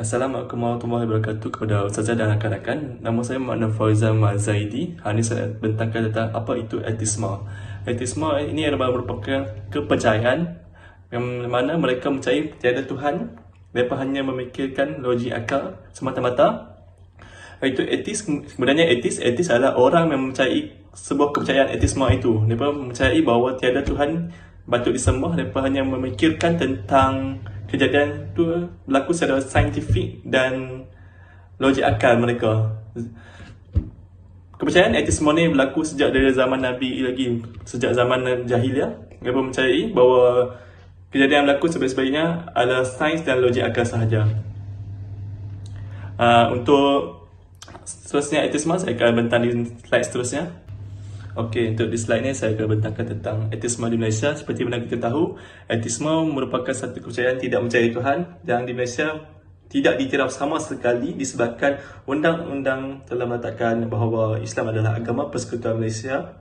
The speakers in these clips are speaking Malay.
Assalamualaikum warahmatullahi wabarakatuh kepada Ustazah dan rakan-rakan. Nama saya Makna Faizal Zaidi. Hari ini saya bentangkan tentang apa itu etisma. Etisma ini adalah merupakan kepercayaan yang mana mereka percaya tiada Tuhan. Mereka hanya memikirkan logik akal semata-mata. Itu etis, sebenarnya etis adalah orang yang mempercayai sebuah kepercayaan etisma itu. Mereka mempercayai bahawa tiada Tuhan patut disembah. Mereka hanya memikirkan tentang kejadian itu berlaku secara saintifik dan logik akal mereka. Kepercayaan etisma ni berlaku sejak dari zaman Nabi lagi, sejak zaman jahiliah. Mereka mempercayai bahawa kejadian yang berlaku sebaik-baiknya adalah sains dan logik akal sahaja. Untuk seterusnya etisma, saya akan bentang di slide seterusnya. Okey, untuk di slide ni saya akan bentangkan tentang etisma di Malaysia. Seperti mana kita tahu, etisma merupakan satu kepercayaan tidak mencari Tuhan yang di Malaysia tidak diiktiraf sama sekali disebabkan undang-undang telah meletakkan bahawa Islam adalah agama persekutuan Malaysia,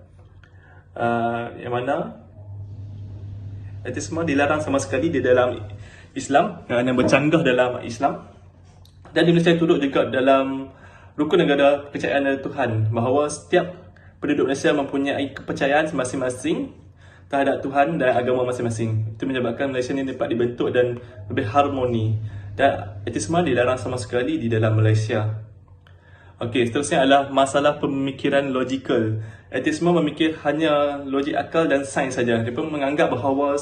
yang mana etisma dilarang sama sekali di dalam Islam, yang bercanggah dalam Islam. Dan di Malaysia turut juga dalam rukun negara kepercayaan Tuhan, bahawa setiap penduduk Malaysia mempunyai kepercayaan masing-masing terhadap Tuhan dan agama masing-masing. Itu menyebabkan Malaysia ini dapat dibentuk dan lebih harmoni. Dan etisma dilarang sama sekali di dalam Malaysia. Okey, seterusnya adalah masalah pemikiran logikal. Etisma memikir hanya logik akal dan sains saja. Mereka menganggap bahawa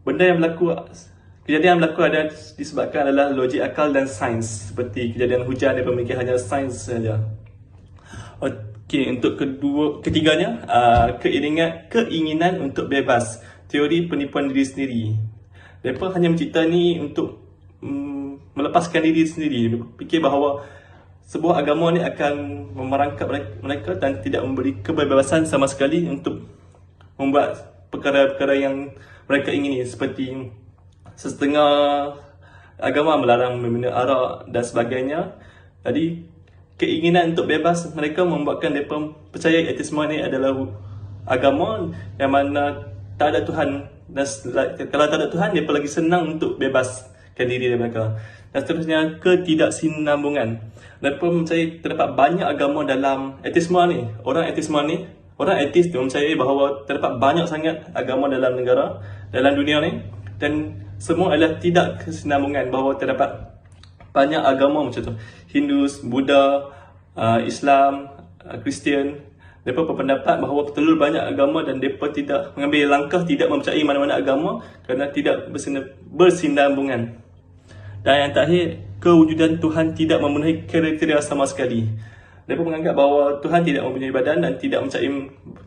benda yang berlaku, kejadian yang berlaku ada disebabkan adalah logik akal dan sains. Seperti kejadian hujan, mereka memikir hanya sains saja. Okey, untuk ketiganya, keinginan untuk bebas. Teori penipuan diri sendiri. Mereka hanya mencipta ni untuk melepaskan diri sendiri. Mereka fikir bahawa sebuah agama ni akan memerangkap mereka dan tidak memberi kebebasan sama sekali untuk membuat perkara-perkara yang mereka ingini. Seperti setengah agama melarang meminum arak dan sebagainya. Jadi keinginan untuk bebas mereka membuatkan mereka percaya etisma ni adalah agama yang mana tak ada Tuhan. Dan kalau tak ada Tuhan, mereka lagi senang untuk bebaskan diri mereka. Dan seterusnya, ketidaksinambungan. Mereka percaya terdapat banyak agama dalam etisma ni. Orang etis dia percaya bahawa terdapat banyak sangat agama dalam negara, dalam dunia ni. Dan semua adalah tidak kesinambungan, bahawa terdapat banyak agama macam tu. Hindus, Buddha, Islam, Kristian. Mereka berpendapat bahawa terlalu banyak agama dan mereka tidak mengambil langkah tidak mempercayai mana-mana agama kerana tidak bersinambungan. Dan yang terakhir, kewujudan Tuhan tidak memenuhi kriteria sama sekali. Mereka menganggap bahawa Tuhan tidak mempunyai badan dan tidak percaya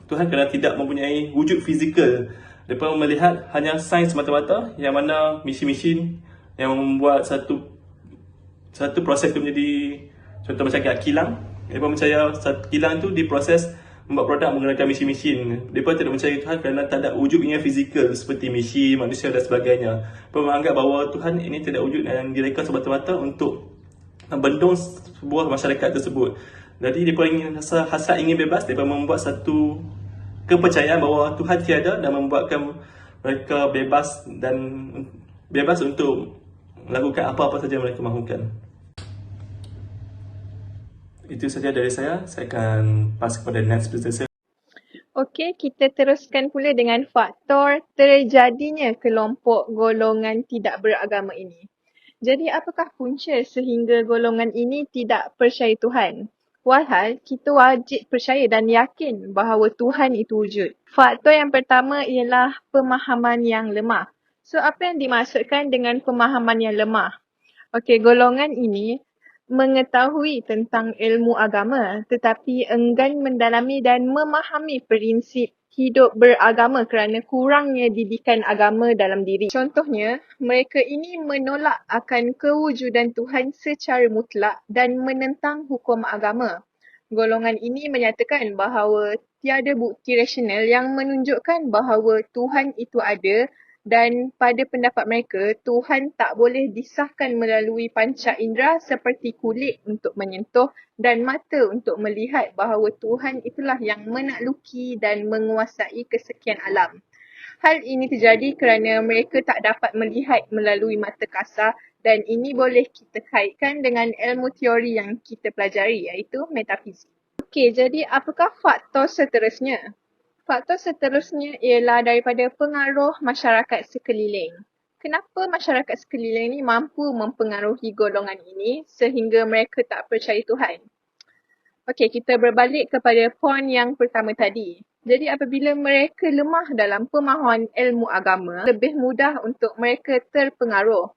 Tuhan kerana tidak mempunyai wujud fizikal. Mereka melihat hanya sains semata-mata, yang mana mesin-mesin yang membuat satu proses itu menjadi, contoh macam kilang. Mereka percaya satu kilang itu diproses membuat produk menggunakan mesin-mesin. Mereka tidak percaya Tuhan kerana tak ada wujudnya fizikal seperti mesin, manusia dan sebagainya. Mereka menganggap bahawa Tuhan ini tidak wujud dan direka semata-mata untuk membendung sebuah masyarakat tersebut. Jadi mereka hasrat ingin bebas. Mereka membuat satu kepercayaan bahawa Tuhan tiada dan membuatkan mereka bebas untuk melakukan apa-apa saja mereka mahukan. Itu saja dari saya. Saya akan pass kepada next presenter. Okey, kita teruskan pula dengan faktor terjadinya kelompok golongan tidak beragama ini. Jadi apakah punca sehingga golongan ini tidak percaya Tuhan? Walhal kita wajib percaya dan yakin bahawa Tuhan itu wujud. Faktor yang pertama ialah pemahaman yang lemah. So apa yang dimaksudkan dengan pemahaman yang lemah? Okey, golongan ini mengetahui tentang ilmu agama tetapi enggan mendalami dan memahami prinsip hidup beragama kerana kurangnya didikan agama dalam diri. Contohnya, mereka ini menolak akan kewujudan Tuhan secara mutlak dan menentang hukum agama. Golongan ini menyatakan bahawa tiada bukti rasional yang menunjukkan bahawa Tuhan itu ada, dan pada pendapat mereka, Tuhan tak boleh disahkan melalui panca indera seperti kulit untuk menyentuh dan mata untuk melihat, bahawa Tuhan itulah yang menakluki dan menguasai kesekian alam. Hal ini terjadi kerana mereka tak dapat melihat melalui mata kasar Dan ini boleh kita kaitkan dengan ilmu teori yang kita pelajari iaitu metafizik. Okey, jadi apakah faktor seterusnya? Faktor seterusnya ialah daripada pengaruh masyarakat sekeliling. Kenapa masyarakat sekeliling ini mampu mempengaruhi golongan ini sehingga mereka tak percaya Tuhan? Okey, kita berbalik kepada poin yang pertama tadi. Jadi apabila mereka lemah dalam pemahaman ilmu agama, lebih mudah untuk mereka terpengaruh.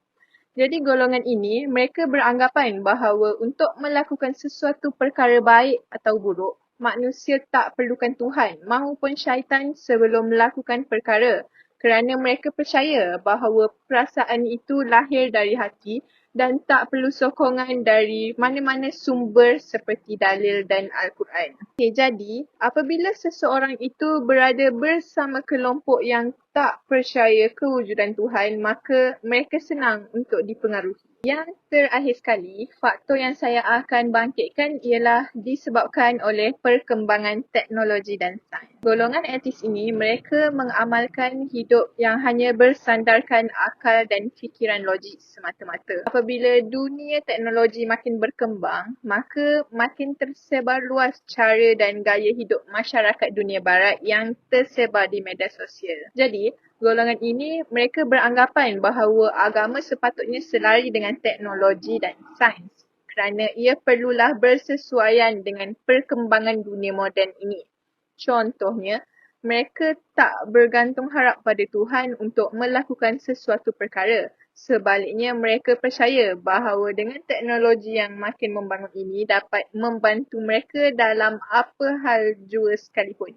Jadi golongan ini, mereka beranggapan bahawa untuk melakukan sesuatu perkara baik atau buruk, manusia tak perlukan Tuhan mahupun syaitan sebelum melakukan perkara. Kerana mereka percaya bahawa perasaan itu lahir dari hati dan tak perlu sokongan dari mana-mana sumber seperti dalil dan Al-Quran. Okay, jadi apabila seseorang itu berada bersama kelompok yang tak percaya kewujudan Tuhan, maka mereka senang untuk dipengaruhi. Yang terakhir sekali, faktor yang saya akan bangkitkan ialah disebabkan oleh perkembangan teknologi dan sains. Golongan etis ini, mereka mengamalkan hidup yang hanya bersandarkan akal dan fikiran logik semata-mata. Apabila dunia teknologi makin berkembang, maka makin tersebar luas cara dan gaya hidup masyarakat dunia barat yang tersebar di media sosial. Jadi, golongan ini mereka beranggapan bahawa agama sepatutnya selari dengan teknologi dan sains kerana ia perlulah bersesuaian dengan perkembangan dunia moden ini. Contohnya, mereka tak bergantung harap pada Tuhan untuk melakukan sesuatu perkara. Sebaliknya, mereka percaya bahawa dengan teknologi yang makin membangun ini dapat membantu mereka dalam apa hal jua sekalipun.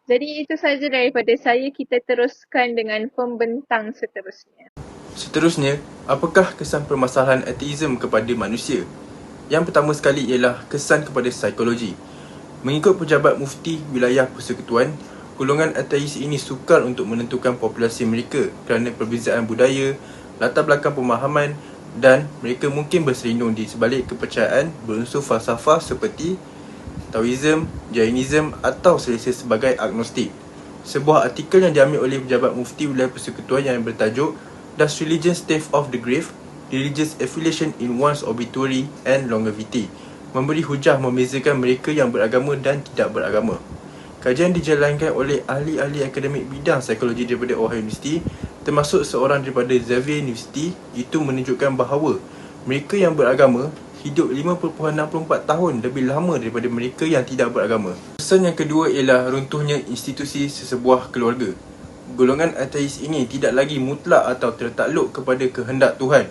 Jadi itu sahaja daripada saya. Kita teruskan dengan pembentang seterusnya. Seterusnya, apakah kesan permasalahan ateism kepada manusia? Yang pertama sekali ialah kesan kepada psikologi. Mengikut pejabat mufti wilayah persekutuan, golongan ateis ini sukar untuk menentukan populasi mereka kerana perbezaan budaya, latar belakang pemahaman dan mereka mungkin berselindung di sebalik kepercayaan berunsur falsafah seperti Taoism, Jainism atau selesa sebagai agnostik. Sebuah artikel yang diambil oleh pejabat mufti wilayah persekutuan yang bertajuk Does Religion Stave Off the Grave? Religious Affiliation in One's Obituary and Longevity memberi hujah membezakan mereka yang beragama dan tidak beragama. Kajian dijalankan oleh ahli-ahli akademik bidang psikologi daripada Ohio University termasuk seorang daripada Xavier University itu menunjukkan bahawa mereka yang beragama hidup 5.64 tahun lebih lama daripada mereka yang tidak beragama. Kesan yang kedua ialah runtuhnya institusi sesebuah keluarga. Golongan ateis ini tidak lagi mutlak atau tertakluk kepada kehendak Tuhan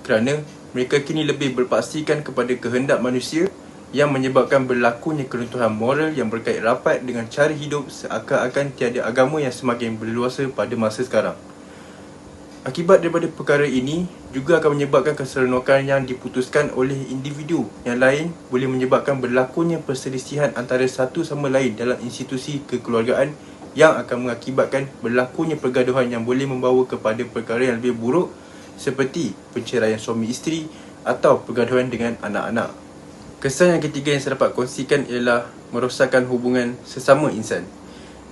kerana mereka kini lebih berpaksikan kepada kehendak manusia yang menyebabkan berlakunya keruntuhan moral yang berkait rapat dengan cara hidup seakan-akan tiada agama yang semakin berleluasa pada masa sekarang. Akibat daripada perkara ini juga akan menyebabkan keseronokan yang diputuskan oleh individu yang lain boleh menyebabkan berlakunya perselisihan antara satu sama lain dalam institusi kekeluargaan yang akan mengakibatkan berlakunya pergaduhan yang boleh membawa kepada perkara yang lebih buruk seperti perceraian suami isteri atau pergaduhan dengan anak-anak. Kesan yang ketiga yang saya dapat kongsikan ialah merosakkan hubungan sesama insan.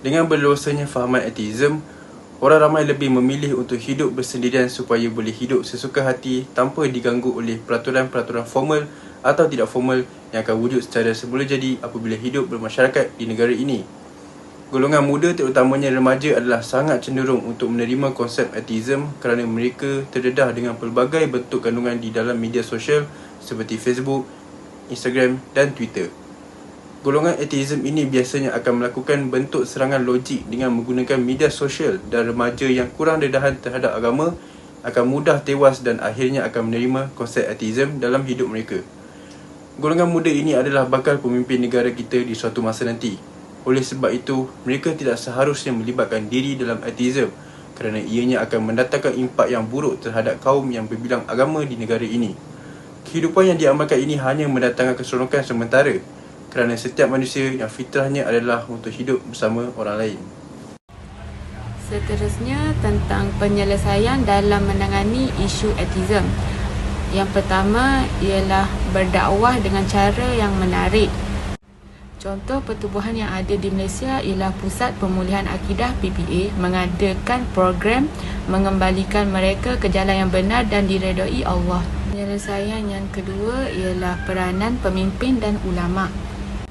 Dengan berluasanya fahaman ateism, orang ramai lebih memilih untuk hidup bersendirian supaya boleh hidup sesuka hati tanpa diganggu oleh peraturan-peraturan formal atau tidak formal yang akan wujud secara semula jadi apabila hidup bermasyarakat di negara ini. Golongan muda terutamanya remaja adalah sangat cenderung untuk menerima konsep ateism kerana mereka terdedah dengan pelbagai bentuk kandungan di dalam media sosial seperti Facebook, Instagram dan Twitter. Golongan ateism ini biasanya akan melakukan bentuk serangan logik dengan menggunakan media sosial dan remaja yang kurang dedahan terhadap agama akan mudah tewas dan akhirnya akan menerima konsep ateism dalam hidup mereka. Golongan muda ini adalah bakal pemimpin negara kita di suatu masa nanti. Oleh sebab itu, mereka tidak seharusnya melibatkan diri dalam ateism kerana ianya akan mendatangkan impak yang buruk terhadap kaum yang berbilang agama di negara ini. Kehidupan yang diamalkan ini hanya mendatangkan keseronokan sementara kerana setiap manusia yang fitrahnya adalah untuk hidup bersama orang lain. Seterusnya tentang penyelesaian dalam menangani isu ateism. Yang pertama ialah berdakwah dengan cara yang menarik. Contoh pertubuhan yang ada di Malaysia ialah Pusat Pemulihan Akidah PPA mengadakan program mengembalikan mereka ke jalan yang benar dan diredai Allah. Penyelesaian yang kedua ialah peranan pemimpin dan ulama.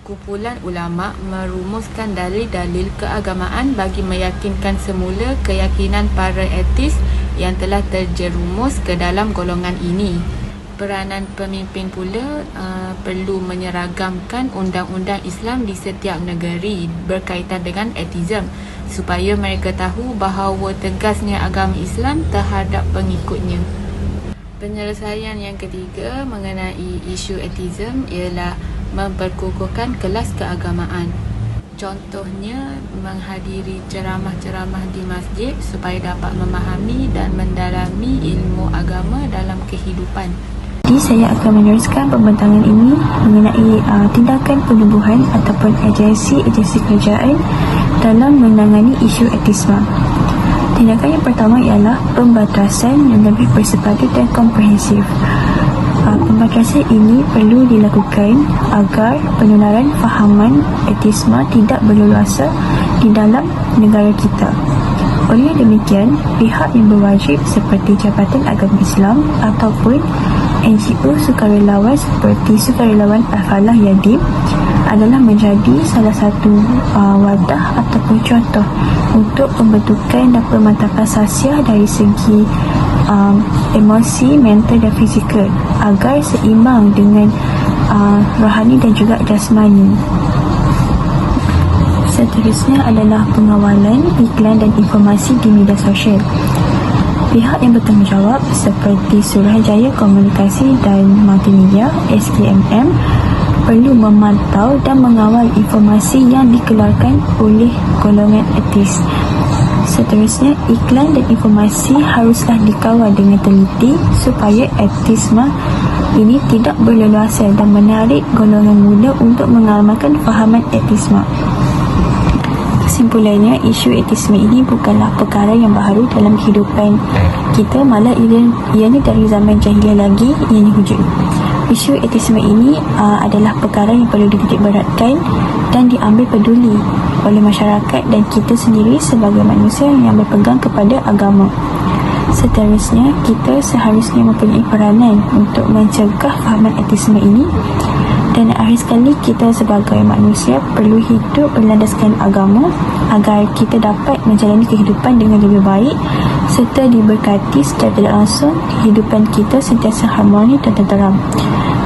Kumpulan ulama merumuskan dalil-dalil keagamaan bagi meyakinkan semula keyakinan para etis yang telah terjerumus ke dalam golongan ini. Peranan pemimpin pula perlu menyeragamkan undang-undang Islam di setiap negeri berkaitan dengan etism supaya mereka tahu bahawa tegasnya agama Islam terhadap pengikutnya. Penyelesaian yang ketiga mengenai isu etism ialah memperkukuhkan kelas keagamaan. Contohnya menghadiri ceramah-ceramah di masjid supaya dapat memahami dan mendalami ilmu agama dalam kehidupan. Jadi saya akan meneruskan pembentangan ini mengenai tindakan penubuhan ataupun agensi kerajaan dalam menangani isu etisme. Tindakan yang pertama ialah pembatasan yang lebih bersepadu dan komprehensif. Pembatasan ini perlu dilakukan agar penularan fahaman etisme tidak berleluasa di dalam negara kita. Oleh demikian, pihak yang berwajib seperti Jabatan Agama Islam ataupun NGO sukarelawan seperti Sukarelawan Al-Falah Yadim adalah menjadi salah satu wadah ataupun contoh untuk pembentukan dan pemantapan sasiah dari segi emosi, mental dan fizikal agar seimbang dengan rohani dan juga jasmani. Seterusnya adalah pengawalan iklan dan informasi di media sosial. Pihak yang bertanggungjawab seperti Suruhanjaya Komunikasi dan Multimedia SKMM perlu memantau dan mengawal informasi yang dikeluarkan oleh golongan etis. Seterusnya, iklan dan informasi haruslah dikawal dengan teliti supaya etisme ini tidak berleluasa dan menarik golongan muda untuk mengamalkan fahaman etisme. Kesimpulannya, isu etisme ini bukanlah perkara yang baru dalam kehidupan kita, malah ianya dari zaman jahiliah lagi ianya wujud. Isu etisme ini adalah perkara yang perlu dititik beratkan dan diambil peduli oleh masyarakat dan kita sendiri sebagai manusia yang berpegang kepada agama. Seterusnya, kita seharusnya mempunyai peranan untuk mencegah fahaman etisme ini. Dan akhir sekali, kita sebagai manusia perlu hidup berlandaskan agama agar kita dapat menjalani kehidupan dengan lebih baik serta diberkati secara tidak langsung kehidupan kita sentiasa harmoni dan tenteram.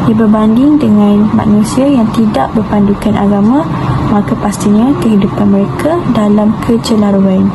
Berbanding dengan manusia yang tidak berpandukan agama, maka pastinya kehidupan mereka dalam kecelaruan.